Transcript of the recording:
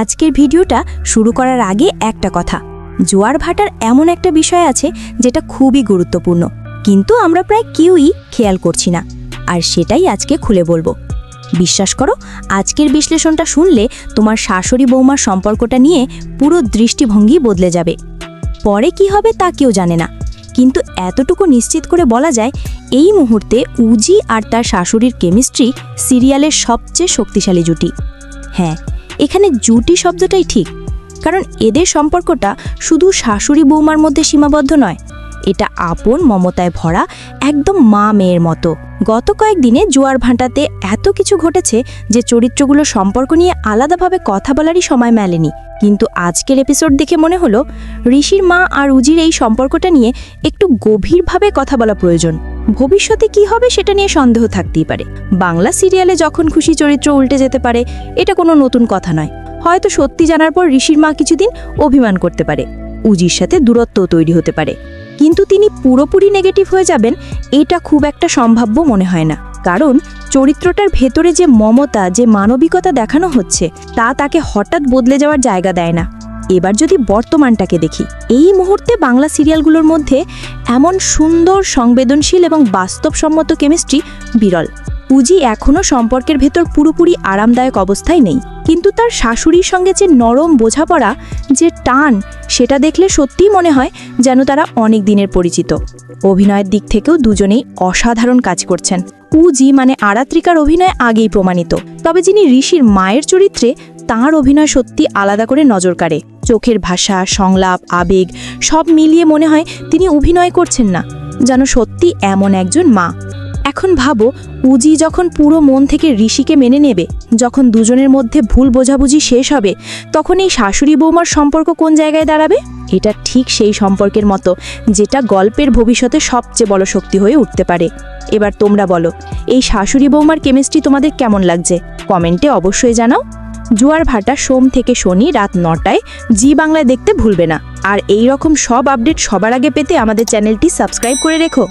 আজকের ভিডিওটা শুরু করার আগে একটা কথা, জোয়ার ভাটার এমন একটা বিষয় আছে যেটা খুবই গুরুত্বপূর্ণ, কিন্তু আমরা প্রায় কেউই খেয়াল করছি না, আর সেটাই আজকে খুলে বলবো। বিশ্বাস করো, আজকের বিশ্লেষণটা শুনলে তোমার শাশুড়ি বৌমার সম্পর্কটা নিয়ে পুরো দৃষ্টিভঙ্গি বদলে যাবে। পরে কি হবে তা কেউ জানে না, কিন্তু এতটুকু নিশ্চিত করে বলা যায়, এই মুহূর্তে উজি আর তার শাশুড়ির কেমিস্ট্রি সিরিয়ালের সবচেয়ে শক্তিশালী জুটি। হ্যাঁ, এখানে জুটি শব্দটাই ঠিক, কারণ এদের সম্পর্কটা শুধু শাশুড়ি বৌমার মধ্যে সীমাবদ্ধ নয়, এটা আপন মমতায় ভরা একদম মা মেয়ের মতো। গত কয়েকদিনে জোয়ার ভাটাতে এত কিছু ঘটেছে যে চরিত্রগুলো সম্পর্ক নিয়ে আলাদাভাবে কথা বলারই সময় মেলেনি, কিন্তু আজকের এপিসোড দেখে মনে হলো ঋষির মা আর উজির এই সম্পর্কটা নিয়ে একটু গভীরভাবে কথা বলা প্রয়োজন। ভবিষ্যতে কি হবে সেটা নিয়ে সন্দেহ থাকতেই পারে। বাংলা সিরিয়ালে যখন খুশি চরিত্র উল্টে যেতে পারে, এটা কোনো নতুন কথা নয়। হয়তো সত্যি জানার পর ঋষির মা কিছুদিন অভিমান করতে পারে, উজির সাথে দূরত্ব তৈরি হতে পারে, কিন্তু তিনি পুরোপুরি নেগেটিভ হয়ে যাবেন এটা খুব একটা সম্ভাব্য মনে হয় না। কারণ চরিত্রটার ভেতরে যে মমতা, যে মানবিকতা দেখানো হচ্ছে তা তাকে হঠাৎ বদলে যাওয়ার জায়গা দেয় না। এবার যদি বর্তমানটাকে দেখি, এই মুহূর্তে বাংলা সিরিয়ালগুলোর মধ্যে এমন সুন্দর, সংবেদনশীল এবং বাস্তবসম্মত কেমিস্ট্রি বিরল। উজি এখনও সম্পর্কের ভেতর পুরোপুরি আরামদায়ক অবস্থায় নেই, কিন্তু তার শাশুড়ির সঙ্গে যে নরম বোঝাপড়া, যে টান, সেটা দেখলে সত্যিই মনে হয় যেন তারা অনেক দিনের পরিচিত। অভিনয়ের দিক থেকেও দুজনেই অসাধারণ কাজ করছেন। উজি মানে আরাত্রিকার অভিনয় আগেই প্রমাণিত, তবে যিনি ঋষির মায়ের চরিত্রে, তাঁর অভিনয় সত্যি আলাদা করে নজর কাড়ে। চোখের ভাষা, সংলাপ, আবেগ সব মিলিয়ে মনে হয় তিনি অভিনয় করছেন না, যেন সত্যি এমন একজন মা। এখন ভাবো, উজি যখন পুরো মন থেকে ঋষিকে মেনে নেবে, যখন দুজনের মধ্যে ভুল বোঝাবুঝি শেষ হবে, তখন এই শাশুড়ি বৌমার সম্পর্ক কোন জায়গায় দাঁড়াবে? এটা ঠিক সেই সম্পর্কের মতো যেটা গল্পের ভবিষ্যতে সবচেয়ে বড় শক্তি হয়ে উঠতে পারে। এবার তোমরা বলো, এই শাশুড়ি বৌমার কেমিস্ট্রি তোমাদের কেমন লাগছে? কমেন্টে অবশ্যই জানাও। জোয়ার ভাটা সোম থেকে শনি রাত 9টায় জি বাংলায় দেখতে ভুলবে না। আর এই রকম সব আপডেট সবার আগে পেতে আমাদের চ্যানেলটি সাবস্ক্রাইব করে রেখো।